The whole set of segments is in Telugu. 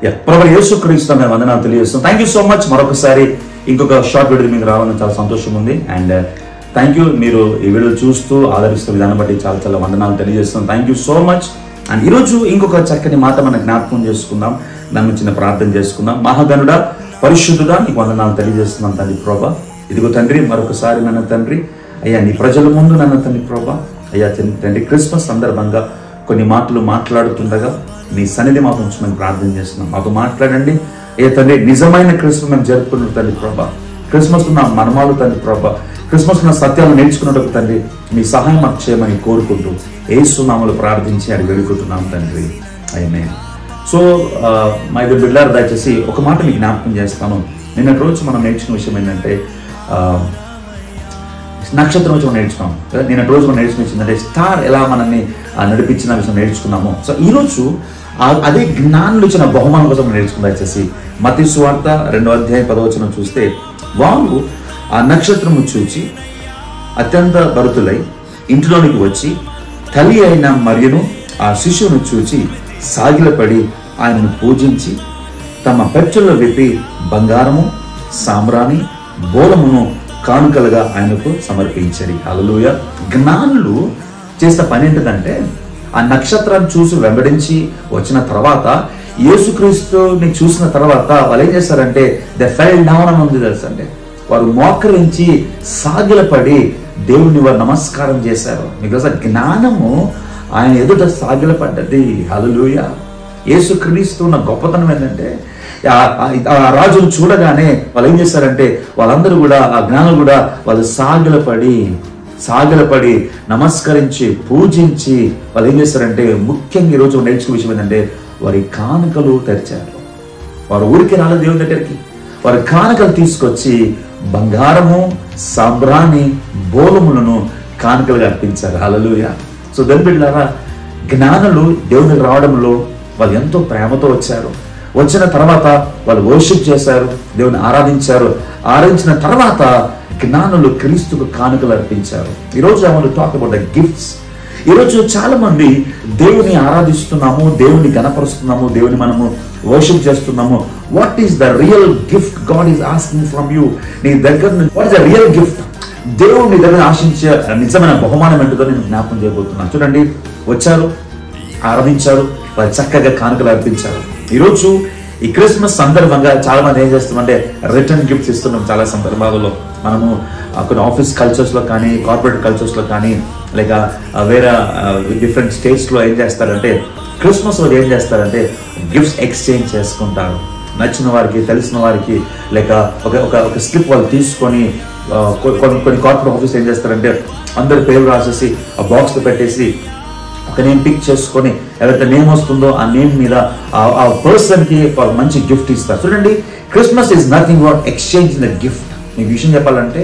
ప్రభువైన యేసుక్రీస్తు నామమున వందనాలు తెలియజేస్తున్నాను. Thank you so much. మరొకసారి ఇంకొక షార్ట్ వీడియో మీకు రావాలని చాలా సంతోషం ఉంది. అండ్ థ్యాంక్ యూ, మీరు ఈ వీడియో చూస్తూ ఆదరిస్తున్న విధానం బట్టి చాలా చాలా వందనాలు తెలియజేస్తున్నాను. Thank you so much. And ఈరోజు ఇంకొక చక్కని మాట మనం జ్ఞాపకం చేసుకుందాం, దాని చిన్న ప్రార్థన చేసుకుందాం. మహాగణుడా, పరిశుద్ధుడా, నీకు వందనాలు తెలియజేస్తున్నాం తండ్రి ప్రభా. ఇదిగో తండ్రి, మరొకసారి నన్ను తండ్రి అయ్యా నీ ప్రజల ముందు నన్ను తండ్రి ప్రభా అయ్యా తండ్రి క్రిస్మస్ సందర్భంగా కొన్ని మాటలు మాట్లాడుతుండగా నీ సన్నిధి మాకు ఉంచమని ప్రార్థన చేస్తున్నాం. మాతో మాట్లాడండి ఏ తండ్రి. నిజమైన క్రిస్మస్ మేము జరుపుకున్న తండ్రి ప్రభా, క్రిస్మస్ ఉన్న మనమాలు తండ్రి ప్రభా, క్రిస్మస్ ఉన్న సత్యాలను నేర్చుకున్నట్టు తండ్రి మీ సహాయం మాకు చేయమని కోరుకుంటూ యేసు నామములో ప్రార్థించి అడిగి వేడుకుంటున్నాం తండ్రి. ఆమేన్. సో మై డియర్ బిడ్డలారా, దయచేసి ఒక మాట మీకు జ్ఞాపకం చేస్తాను. నిన్నటి రోజు మనం నేర్చుకున్న విషయం ఏంటంటే నక్షత్రం వచ్చి మనం నేర్చుకున్నాం. నిన్నటి రోజు మనం నేర్చుకుని స్టార్ ఎలా మనల్ని నడిపించిన విషయం నేర్చుకున్నాము. సో ఈరోజు అదే జ్ఞానులు ఇచ్చిన బహుమానం కోసం నేర్చుకున్నాం. దయచేసి మత్తయి సువార్త 2వ అధ్యాయం 10వ వచనం చూస్తే, వాళ్ళు ఆ నక్షత్రము చూచి అత్యంత భరితులై ఇంటిలోనికి వచ్చి తల్లి అయిన మరియను ఆ శిశువును చూచి సాగిలపడి ఆయనను పూజించి తమ పెట్టుల్లో విప్పి బంగారము, సాంబ్రాణి, బోలమును కానుకలుగా ఆయనకు సమర్పించారు. హల్లెలూయా. జ్ఞానులు చేసిన పని ఏంటంటే ఆ నక్షత్రాన్ని చూసి వెంబడించి వచ్చిన తర్వాత, యేసుక్రీస్తుని చూసిన తర్వాత వాళ్ళు ఏం చేస్తారంటే దే ఫెల్ డౌన్ అని ఉంది తెలుసు. అంటే వారు మోకరించి సాగిలపడి దేవుని వారు నమస్కారం చేశారు. మీకు తెలుసా, జ్ఞానము ఆయన ఎదుట సాగిలపడ్డది. హల్లెలూయా. యేసుక్రీస్తు ఉన్న గొప్పతనం ఏంటంటే ఆ రాజును చూడగానే వాళ్ళు ఏం చేశారంటే వాళ్ళందరూ కూడా ఆ జ్ఞానులు కూడా వాళ్ళు సాగిలపడి నమస్కరించి పూజించి వాళ్ళు ఏం చేస్తారంటే ముఖ్యంగా ఈరోజు నేర్చుకునే విషయం ఏంటంటే వారి కానుకలు తెరిచారు. వారు ఊరికి రాలేదు దేవుని దగ్గరికి, వారి కానుకలు తీసుకొచ్చి బంగారము, సాంబ్రాణి, బోలములను కానుకలుగా అర్పించారు. హల్లెలూయా. సో దాని బిడ్డలారా, జ్ఞానులు దేవునికి రావడంలో వాళ్ళు ఎంతో ప్రేమతో వచ్చారు. వచ్చిన తర్వాత వాళ్ళు వర్షిప్ చేశారు, దేవుని ఆరాధించారు. ఆరాధించిన తర్వాత జ్ఞానులు క్రీస్తుకు కానుకలు అర్పించారు. ఈరోజు I want to talk about the gifts. ఈరోజు చాలా మంది దేవుని ఆరాధిస్తున్నాము, దేవుని గణపరుస్తున్నాము, దేవుని మనము వర్షిప్ చేస్తున్నాము. What is the real gift God is asking from you? నీ దగ్గర నుంచి what is the real gift? దేవుడు నీ దగ్గర ఆశించే నిజమైన బహుమానం ఏంటో నేను జ్ఞాపకం చేయబోతున్నాను. చూడండి, వచ్చారు, ఆరాధించారు, వాళ్ళు చక్కగా కానుకలు అర్పించారు. ఈరోజు ఈ క్రిస్మస్ సందర్భంగా చాలా మంది ఏం చేస్తామంటే రిటర్న్ గిఫ్ట్స్ ఇస్తున్నాం. చాలా సందర్భాలలో మనము కొన్ని ఆఫీస్ కల్చర్స్లో కానీ, కార్పొరేట్ కల్చర్స్లో కానీ, లేక వేరే డిఫరెంట్ స్టేట్స్లో ఏం చేస్తారంటే క్రిస్మస్ రోజు ఏం చేస్తారంటే గిఫ్ట్స్ ఎక్స్చేంజ్ చేసుకుంటారు. నచ్చిన వారికి, తెలిసిన వారికి, లేక ఒక స్లిప్ వాళ్ళు తీసుకొని కొన్ని కార్పొరేట్ ఆఫీస్ ఏం చేస్తారంటే అందరి పేరు రాసేసి ఆ బాక్స్లో పెట్టేసి ఒక నేమ్ పిక్ చేసుకొని ఎవరైతే నేమ్ వస్తుందో ఆ నేమ్ మీద ఆ పర్సన్కి మంచి గిఫ్ట్ ఇస్తారు. చూడండి, Christmas is nothing but exchange the gift. మీకు విషయం చెప్పాలంటే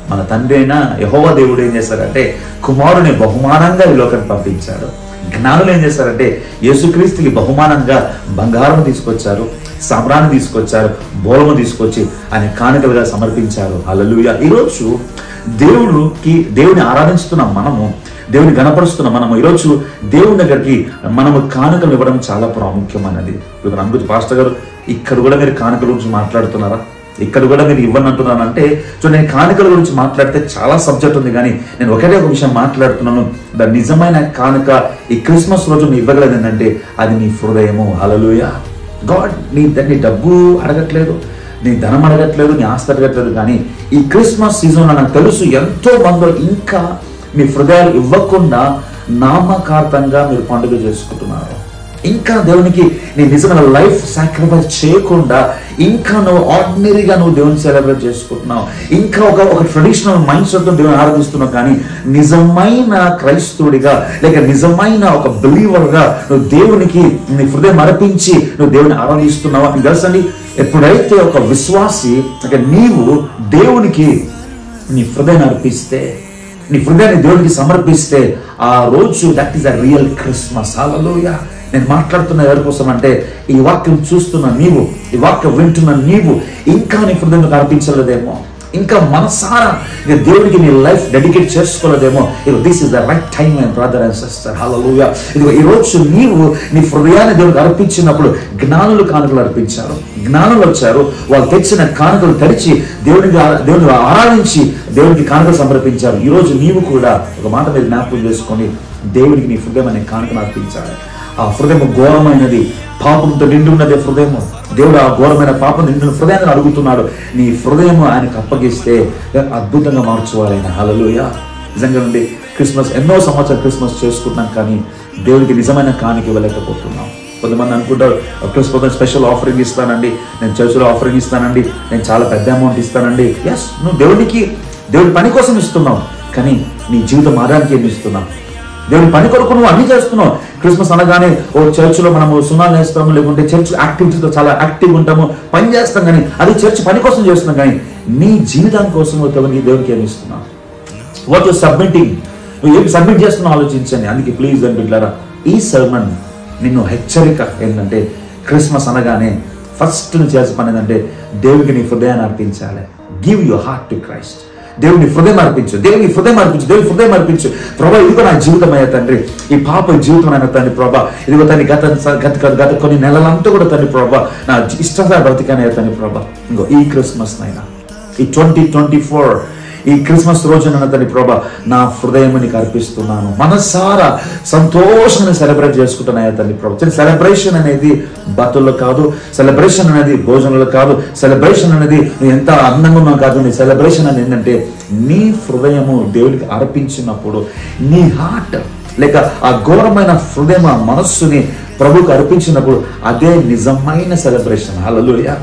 మన తండ్రి అయిన యెహోవా దేవుడు ఏం చేశారంటే కుమారుని బహుమానంగా ఈ లోకానికి పంపించాడు. జ్ఞానులు ఏం చేశారంటే యేసుక్రీస్తుకి బహుమానంగా బంగారం తీసుకొచ్చారు, సాంబ్రాన్ని తీసుకొచ్చారు, బోలము తీసుకొచ్చి ఆయన కానుకలుగా సమర్పించారు. హల్లెలూయా. ఈరోజు దేవుని ఆరాధించుతున్న మనము, దేవుని గణపరుస్తున్న మనము ఈరోజు దేవుని దగ్గరికి మనము కానుకలు ఇవ్వడం చాలా ప్రాముఖ్యమైనది. ఇప్పుడు అనుకుంటు పాస్టర్ గారు ఇక్కడ కూడా మీరు కానుకల గురించి మాట్లాడుతున్నారా, ఇక్కడ కూడా మీరు ఇవ్వని అంటున్నానంటే నేను కానుకల గురించి మాట్లాడితే చాలా సబ్జెక్ట్ ఉంది, కానీ నేను ఒక విషయం మాట్లాడుతున్నాను. దాని నిజమైన కానుక ఈ క్రిస్మస్ రోజు నువ్వు ఇవ్వగలదు ఏంటంటే అది నీ హృదయము. హల్లెలూయా. గాడ్ నీ డబ్బు అడగట్లేదు, నీ ధనం అడగట్లేదు, నీ ఆస్తి అడగట్లేదు, కానీ ఈ క్రిస్మస్ సీజన్లో నాకు తెలుసు ఎంతో మంది ఇంకా మీ హృదయాలు ఇవ్వకుండా నామకార్థంగా మీరు పండుగ చేసుకుంటున్నారు. ఇంకా దేవునికి నీ నిజమైన లైఫ్ సాక్రిఫైస్ చేయకుండా ఇంకా నువ్వు ఆర్డినరీగా నువ్వు దేవుని సెలబ్రేట్ చేసుకుంటున్నావు. ఇంకా ఒక ట్రెడిషనల్ మైండ్ సెట్తో దేవుని ఆరాధిస్తున్నావు, కానీ నిజమైన క్రైస్తవుడిగా లేక నిజమైన ఒక బిలీవర్గా నువ్వు దేవునికి నీ హృదయం అర్పించి నువ్వు దేవుని ఆరాధిస్తున్నావా? నీకు తెలుసండి, ఎప్పుడైతే ఒక విశ్వాసి నీవు దేవునికి నీ హృదయాన్ని అర్పిస్తే, నీ హృదయాన్ని దేవునికి సమర్పిస్తే, ఆ రోజు that is a real Christmas. Hallelujah. నేను మాట్లాడుతున్న ఎవరి కోసం అంటే ఈ వాక్యం చూస్తున్న నీవు, ఈ వాక్యం వింటున్న నీవు ఇంకా నీ హృదయాన్ని అర్పించలేదేమో. ఇంకా మనసారా ఇక దేవుడికి నీ లైఫ్ డెడికేట్ చేసుకోలేదేమో, this is the right time my brother and sister. Hallelujah. ఇదిగో ఈరోజు నీవు నీ హృదయాన్ని దేవుడికి అర్పించినప్పుడు జ్ఞానులు కానుకలు అర్పించారు. జ్ఞానులు వచ్చారు, వాళ్ళు తెచ్చిన కానుకలు తెరిచి దేవుడిని ఆరాధించి దేవుడికి కానుకలు సమర్పించారు. ఈరోజు నీవు కూడా ఒక మాట మీద జ్ఞాపకం చేసుకొని దేవుడికి నీ హృదయం అనే కానుకను అర్పించాలి. ఆ హృదయం ఘోరమైనది, పాపంతో నిండి ఉన్నదే హృదయము. దేవుడు ఆ ఘోరమైన పాపం నిండిన హృదయాన్ని అడుగుతున్నాడు. నీ హృదయం ఆయనకు అప్పగిస్తే అద్భుతంగా మార్చుకోవాలి ఆయన. హల్లెలూయా. నిజంగా నుండి క్రిస్మస్ ఎన్నో సంవత్సరాలు క్రిస్మస్ చేసుకుంటున్నాం, కానీ దేవుడికి నిజమైన కానుక ఇవ్వలేకపోతున్నాం. కొంతమంది అనుకుంటారు క్రిస్మస్ స్పెషల్ ఆఫరింగ్ ఇస్తానండి, నేను చర్చిలో ఆఫరింగ్ ఇస్తానండి, నేను చాలా పెద్ద అమౌంట్ ఇస్తానండి. ఎస్, నువ్వు దేవుడి పని కోసం ఇస్తున్నావు, కానీ నీ జీవితం ఆదాయానికి ఏమి ఇస్తున్నావు? దేవుడి పని కొరకు నువ్వు అన్ని చేస్తున్నావు. క్రిస్మస్ అనగానే ఓ చర్చిలో మనము సున్నాలు వేస్తాము, లేకుంటే చర్చ్ యాక్టివిటీస్లో చాలా యాక్టివ్గా ఉంటాము, పని చేస్తాం, కానీ అది చర్చ్ పని కోసం చేస్తున్నాం. కానీ నీ జీవితం కోసం నీ దేవుడికి ఏమి ఇస్తున్నావు? వాట్ యు సబ్మిటింగ్, నువ్వు ఏమి సబ్మిట్ చేస్తున్నావు ఆలోచించండి. అందుకే ప్లీజ్ అని బిడ్డలారా, ఈ సర్మన్ నిన్ను హెచ్చరిక ఏంటంటే, క్రిస్మస్ అనగానే ఫస్ట్ నువ్వు చేసే పని ఏంటంటే దేవుడికి నీ హృదయాన్ని అర్పించాలి. Give your heart to Christ. దేవుని హృదయం అర్పించు, దేవుని హృదయం అర్పించు, దేవుని హృదయం అర్పించు. ప్రభా, ఇదిగో నా జీవితం అయ్యా తండ్రి, ఈ పాప జీవితం అయినా తండ్రి ప్రభా, ఇదిగో తండ్రి గత కొన్ని నెలలంతా కూడా తండ్రి ప్రభా నా ఇష్టంగా బ్రతికానయ్యా తండ్రి ప్రభా. ఇంకో ఈ క్రిస్మస్ నైనా, ఈ 2024 ఈ క్రిస్మస్ రోజున తండ్రి ప్రభా నా హృదయం నీకు అర్పిస్తున్నాను. మనసారా సంతోషంగా సెలబ్రేట్ చేసుకుంటున్నాయా తండ్రి ప్రభా. సెలబ్రేషన్ అనేది బతుల్లో కాదు, సెలబ్రేషన్ అనేది భోజనంలో కాదు, సెలబ్రేషన్ అనేది ఎంత అందంగా ఉన్నావు కాదు. నీ సెలబ్రేషన్ అనేది ఏంటంటే నీ హృదయము దేవుడికి అర్పించినప్పుడు, నీ హార్ట్ లేక ఆ ఘోరమైన హృదయం ఆ మనస్సుని ప్రభుకి అర్పించినప్పుడు అదే నిజమైన సెలబ్రేషన్. హల్లెలూయా.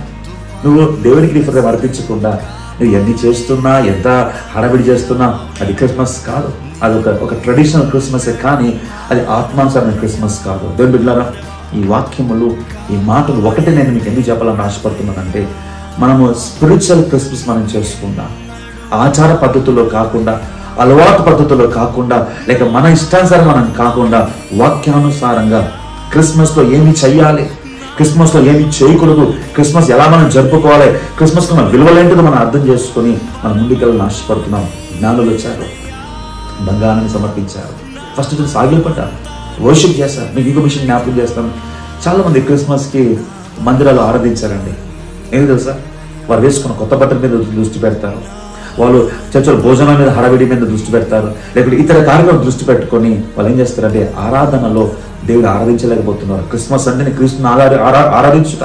నువ్వు దేవుడికి నీ హృదయం అర్పించకుండా నువ్వు ఎన్ని చేస్తున్నా, ఎంత హడావిడి చేస్తున్నా అది క్రిస్మస్ కాదు. అది ఒక ట్రెడిషనల్ క్రిస్మసే, కానీ అది ఆత్మానుసారమైన క్రిస్మస్ కాదు. దేవుని బిడ్డలారా, ఈ వాక్యములు, ఈ మాటలు ఒకటి నేను మీకు ఎందుకు చెప్పాలని ఆశపడుతున్నానంటే, మనము స్పిరిచువల్ క్రిస్మస్ మనం చేసుకుందాం. ఆచార పద్ధతుల్లో కాకుండా, అలవాటు పద్ధతుల్లో కాకుండా, లేక మన ఇష్టానుసారం మనం కాకుండా, వాక్యానుసారంగా క్రిస్మస్లో ఏమి చెయ్యాలి, క్రిస్మస్లో ఏమి చేయకూడదు, క్రిస్మస్ ఎలా మనం జరుపుకోవాలి, క్రిస్మస్లో మన విలువలేంటిదో మనం అర్థం చేసుకుని మనం ముందుకెళ్ళని ఆశపడుతున్నాం. జ్ఞానులు వచ్చారు, బంగారాన్ని సమర్పించారు, ఫస్ట్ సాగిలపడ్డారు, వర్షిప్ చేశారు. మీకు ఇంకో విషయం జ్ఞాపకం చేస్తాను. చాలా మంది క్రిస్మస్కి మందిరాలు ఆరాధించారండి. ఏమి తెలుసా, వారు వేసుకున్న కొత్త బట్టల మీద దృష్టి పెడతారు, వాళ్ళు చర్చల భోజనాల మీద హడావిడి మీద దృష్టి పెడతారు, లేకపోతే ఇతర కార్యక్రమం దృష్టి పెట్టుకొని వాళ్ళు ఏం చేస్తారంటే ఆరాధనలో దేవుడు ఆరాధించలేకపోతున్నారు. క్రిస్మస్ అంటే క్రీస్తుని ఆరాధించుట,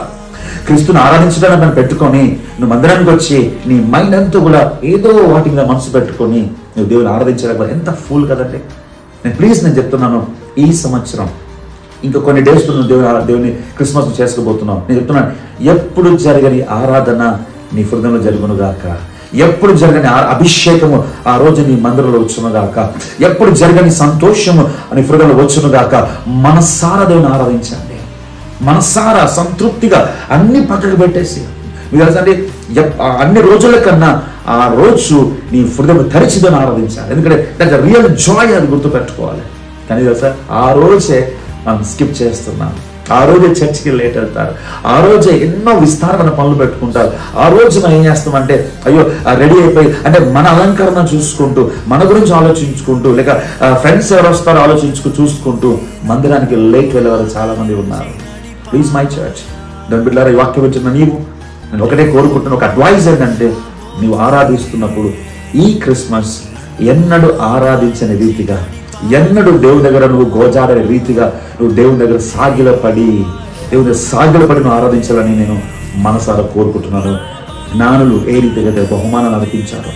క్రీస్తుని ఆరాధించడానికి మనం పెట్టుకొని నువ్వు మందిరానికి వచ్చి నీ మైండ్ అంతా కూడా ఏదో వాటి మీద మనసు పెట్టుకొని నువ్వు దేవుని ఆరాధించలేకపోతే ఎంత ఫూల్ కదండి. నేను చెప్తున్నాను, ఈ సంవత్సరం ఇంకా కొన్ని డేస్ నువ్వు దేవుని క్రిస్మస్ చేసుకోబోతున్నావు. నేను చెప్తున్నాను, ఎప్పుడు జరగని ఆరాధన నీ హృదయంలో జరుగునుగాక, ఎప్పుడు జరగని అభిషేకము ఆ రోజు నీ మందిరంలో వచ్చునుగాక, ఎప్పుడు జరగని సంతోషము నీ హృదయంలో వచ్చునుగాక. మనసారా దేవుని ఆరాధించండి, మనసారా సంతృప్తిగా అన్ని పక్కకు పెట్టేసి. మీకు తెలుసా అండి, అన్ని రోజుల కన్నా ఆ రోజు నీ హృదయం తెరిచిదని ఆరాధించాలి. ఎందుకంటే దానికి రియల్ జాయ్ అది గుర్తుపెట్టుకోవాలి. కానీ తెలుసా, ఆ రోజే మనం స్కిప్ చేస్తున్నాం, ఆ రోజే చర్చికి లేట్ వెళ్తారు, ఆ రోజే ఎన్నో విస్తారమైన పనులు పెట్టుకుంటారు. ఆ రోజు మనం ఏం చేస్తామంటే అయ్యో రెడీ అయిపోయి అంటే మన అలంకరణ చూసుకుంటూ, మన గురించి ఆలోచించుకుంటూ, లేక ఫ్రెండ్స్ ఎవరు వస్తారో చూసుకుంటూ మందిరానికి లేట్ వెళ్ళే వాళ్ళు చాలా మంది ఉన్నారు. ప్లీజ్ మై చర్చ్, దాని బిడ్డలారా, ఈ వాక్యం వచ్చిన నీవు నేను ఒకటే కోరుకుంటున్నా, ఒక అడ్వైజ్ ఏంటంటే నీవు ఆరాధిస్తున్నప్పుడు ఈ క్రిస్మస్ ఎన్నడూ ఆరాధించని రీతిగా, ఎన్నడూ దేవుని దగ్గర నువ్వు గోజాడే రీతిగా నువ్వు దేవుని దగ్గర సాగిలపడి నువ్వు ఆరాధించాలని నేను మనసారా కోరుకుంటున్నాను. జ్ఞానులు ఏ రీతిగా అయితే బహుమానాలు అర్పించారు,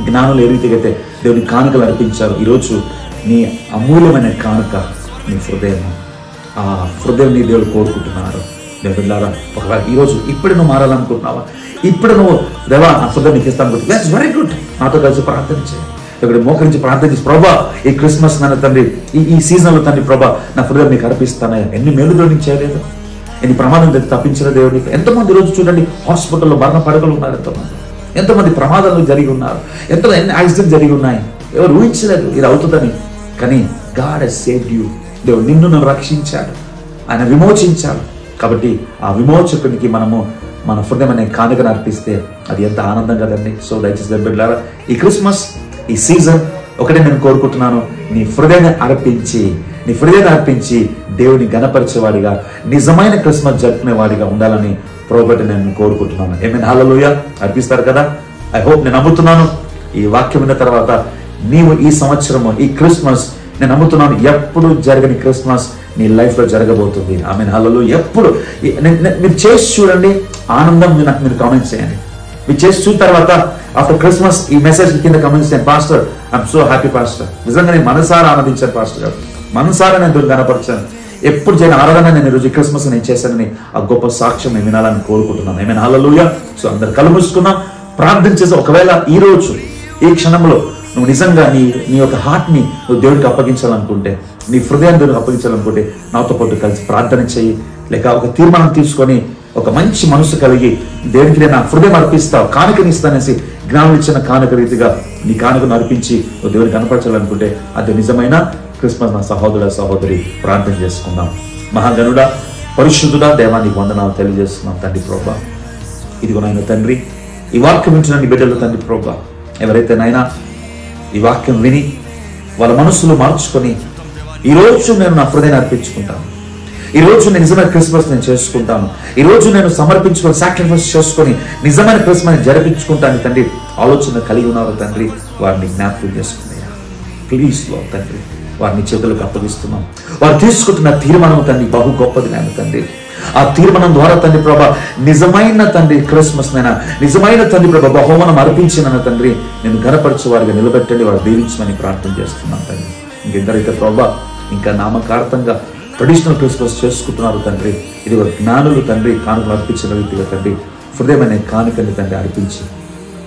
జ్ఞానులు ఏ రీతిగా అయితే దేవుని కానుకలు అర్పించారు, ఈరోజు నీ అమూల్యమైన కానుక నీ హృదయం. ఆ హృదయం నీ దేవుడు కోరుకుంటున్నారు. దేవుళ్ళారా, ఒకవేళ ఈరోజు ఇప్పుడు నువ్వు మారాలనుకుంటున్నావా, ఇప్పుడు నువ్వు దేవా నా హృదయం నీకు ఇస్తాను అనుకుంటున్నా, దట్స్ వెరీ గుడ్. నాతో కలిసి ప్రార్థన చేయి, ఇక్కడ మోకరించి ప్రార్థన చేసి, ప్రభా ఈ క్రిస్మస్ నన్ను తండ్రి ఈ సీజన్లో తండ్రి ప్రభా నా హృదయం నీకు అర్పిస్తానయ్యా. ఎన్ని మేలు దేవుడికి చేయలేదు, ఎన్ని ప్రమాదం తప్పించిన దేవుడు. ఎంతమంది ఈరోజు చూడండి హాస్పిటల్లో మరణ పడకలు ఉన్నారు, ఎంతమంది ప్రమాదాలు జరిగి ఉన్నారు, ఎన్ని యాక్సిడెంట్ జరిగి ఉన్నాయి. ఎవరు ఊహించలేదు ఇది అవుతుందని. కానీ గాడ్ హస్ సేవ్డ్ యూ. దేవుడు నిన్ను రక్షించాడు, ఆయన విమోచించాడు. కాబట్టి ఆ విమోచకునికి మనము మన హృదయం అనే కానుకను అర్పిస్తే అది ఎంత ఆనందం కదండి. సో దయచేసి బిడ్డలారా, ఈ క్రిస్మస్, ఈ సీజన్ ఒకటే నేను కోరుకుంటున్నాను, నీ హృదయాన్ని అర్పించి దేవుని గణపరిచేవాడిగా, నిజమైన క్రిస్మస్ జరుపుకునేవాడిగా ఉండాలని ప్రభువుని నేను కోరుకుంటున్నాను. ఆమేన్, హల్లెలూయా. అర్పిస్తారు కదా? ఐ హోప్, నేను నమ్ముతున్నాను ఈ వాక్యం విన్న తర్వాత నీవు ఈ సంవత్సరము, ఈ క్రిస్మస్, నేను నమ్ముతున్నాను ఎప్పుడు జరగని క్రిస్మస్ నీ లైఫ్ లో జరగబోతుంది. ఆమేన్, హల్లెలూయా. ఎప్పుడు మీరు చేసి చూడండి, ఆనందం మీరు కామెంట్స్ చేయండి. మీరు చేసి చూసిన తర్వాత ఆఫ్టర్ క్రిస్మస్ ఈ మెసేజ్ కింద కామెంట్స్ చేయండి, pastor I'm so happy pastor, నిజంగా నేను మనసారా ఆనందించాను పాస్టర్ గారు, మనసారా నేను దేవుని కనపరిచాను, ఎప్పుడు చేయని ఆరాధన నేను ఈరోజు క్రిస్మస్ నేను చేశానని ఆ గొప్ప సాక్ష్యం నేను వినాలని కోరుకుంటున్నాను. ఆమేన్, హల్లెలూయా. సో అందరు కళ్ళు మూసుకున్నాం, ప్రార్థన చేసి ఒకవేళ ఈ రోజు ఈ క్షణంలో నువ్వు నిజంగా నీ యొక్క హార్ట్ ని నువ్వు దేవుడికి అప్పగించాలనుకుంటే, నీ హృదయాన్ని దేవుడికి అప్పగించాలనుకుంటే నాతో పాటు కలిసి ప్రార్థన చేయి, లేక ఒక తీర్మానం తీసుకొని ఒక మంచి మనసు కలిగి దేవునికి నేను నా హృదయం అర్పిస్తావు, కానుకనిస్తానేసి జ్ఞానం ఇచ్చిన కానుక రీతిగా నీ కానుకను అర్పించి నువ్వు దేవుడికి కనపరచాలనుకుంటే అది నిజమైన క్రిస్మస్. నా సహోదర సహోదరి, ప్రార్థన చేసుకుందాం. మహాగణుడా, పరిశుద్ధుడా, దేవానికి వందనాలు తెలియజేస్తున్నాం తండ్రి ప్రభువా. ఇదిగో నాయన తండ్రి, ఈ వాక్యం వింటున్న నీ బిడ్డలు తండ్రి ప్రభువా, ఎవరైతే నాయనా ఈ వాక్యం విని వాళ్ళ మనసులు మార్చుకొని ఈరోజు నేను నా హృదయాన్ని అర్పించుకుంటాను, ఈరోజు నేను నిజమైన క్రిస్మస్ నేను చేసుకుంటాను, ఈరోజు నేను సమర్పించుకొని సాక్రిఫైస్ చేసుకొని నిజమైన క్రిస్మస్ జరిపించుకుంటాను తండ్రి ఆలోచన కలిగి ఉన్నారు తండ్రి, వారిని జ్ఞాపకం చేసుకున్నాయా ప్లీజ్ లో తండ్రి, వారిని చేతులకు అప్పగిస్తున్నాం. వారు తీసుకుంటున్న తీర్మానం తండ్రి బహు గొప్పది నాయన తండ్రి. ఆ తీర్మానం ద్వారా తండ్రి ప్రభా నిజమైన తండ్రి క్రిస్మస్ నైనా, నిజమైన తండ్రి ప్రభా బహుమానం అర్పించిన తండ్రి నేను ఘనపరచు వారిగా నిలబెట్టండి, వారు దీవించమని ప్రార్థన చేస్తున్నాం తండ్రి. ఇంకెందరైతే ప్రభా ఇంకా నామకార్థంగా ట్రెడిషనల్ క్రిస్మస్ చేసుకుంటున్నారు తండ్రి, ఇది జ్ఞానులు తండ్రి కానుకలు అర్పించిన రీతిగా తండ్రి హృదయమైన కానుకని తండ్రి అర్పించి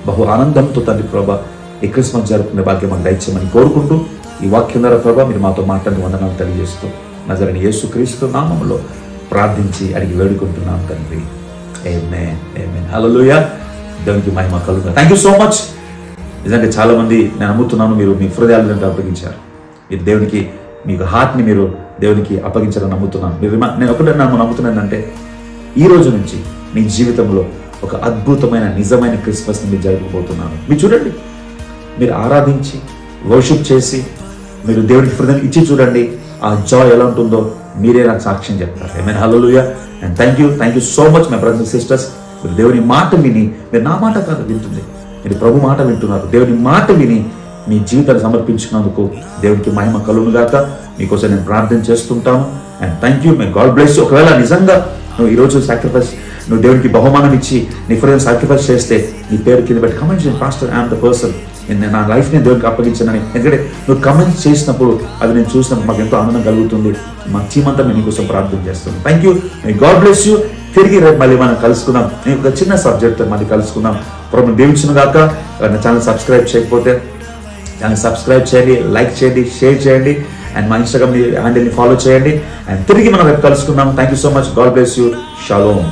బహు ఆనందంతో తండ్రి ప్రభా ఈ క్రిస్మస్ జరుపుకునే భాగ్యం మాకు దయచేయమని కోరుకుంటూ ఈ వాక్యం ద్వారా ప్రభా మీరు మాతో మాట్లాడిన వందనాలు తెలియజేస్తూ నజరేయుడైన యేసుక్రీస్తు నామములో ప్రార్థించి అడిగి వేడుకుంటున్నాం తండ్రి. ఆమేన్, ఆమేన్, హల్లెలూయా. దేవునికి మహిమ కలుగును. Thank you so much. నిజంగా చాలా మంది నేను నమ్ముతున్నాను మీరు మీ హృదయాలను అప్పగించారు, మీరు దేవునికి మీకు హార్ట్ని మీరు దేవునికి అప్పగించాలని నమ్ముతున్నాను. నేను ఒకటే నమ్ముతున్నాను అంటే ఈ రోజు నుంచి మీ జీవితంలో ఒక అద్భుతమైన నిజమైన క్రిస్మస్ని మీరు జరుపుకోబోతున్నాను. మీరు చూడండి, మీరు ఆరాధించి వర్షిప్ చేసి మీరు దేవునికి హృదయం ఇచ్చి చూడండి, ఆ జాయ్ ఎలా ఉంటుందో మీరే నాకు సాక్ష్యం చెప్తారు. Amen, hallelujah. And thank you so much my brothers and sisters. మీరు దేవుని మాట విని, మీరు నా మాట కాదు వింటుంది, మీరు ప్రభు మాట వింటున్నారు. దేవుని మాట విని మీ జీవితాన్ని సమర్పించుకున్నందుకు దేవునికి మహిమ కలుగును గాక. మీకోసం నేను ప్రార్థన చేస్తుంటాను. And thank you, my God bless you. ఒకవేళ నిజంగా నువ్వు ఈరోజు సాక్రిఫైస్, నువ్వు దేవునికి బహుమానం ఇచ్చి నీ హృదయం సాక్రిఫైస్ చేస్తే నీ పేరు కింద పెట్టి కమెంట్ చేయండి, పాస్టర్ ఐఎమ్ ద పర్సన్, నేను నా లైఫ్ ని దేవునికి అప్పగించానని. ఎందుకంటే నువ్వు కమెంట్స్ చేసినప్పుడు అది నేను చూసినప్పుడు మాకు ఎంతో ఆనందం కలుగుతుంది. మా టీమ్ అంతా మేము నీకోసం ప్రార్థన చేస్తున్నాం. Thank you, my God bless you. తిరిగి రేపు మళ్ళీ మనం కలుసుకుందాం. నేను ఒక చిన్న సబ్జెక్ట్ మళ్ళీ కలుసుకుందాం. ప్రభువుని దీవించును గాక. నా ఛానల్ సబ్స్క్రైబ్ చేయకపోతే ఛానల్ సబ్స్క్రైబ్ చేయండి, లైక్ చేయండి, షేర్ చేయండి, అండ్ మా ఇన్స్టాగ్రామ్ హ్యాండిల్ని ఫాలో చేయండి. అండ్ తిరిగి మనం రేపు కలుసుకుందాం. Thank you so much. God bless you. Shalom.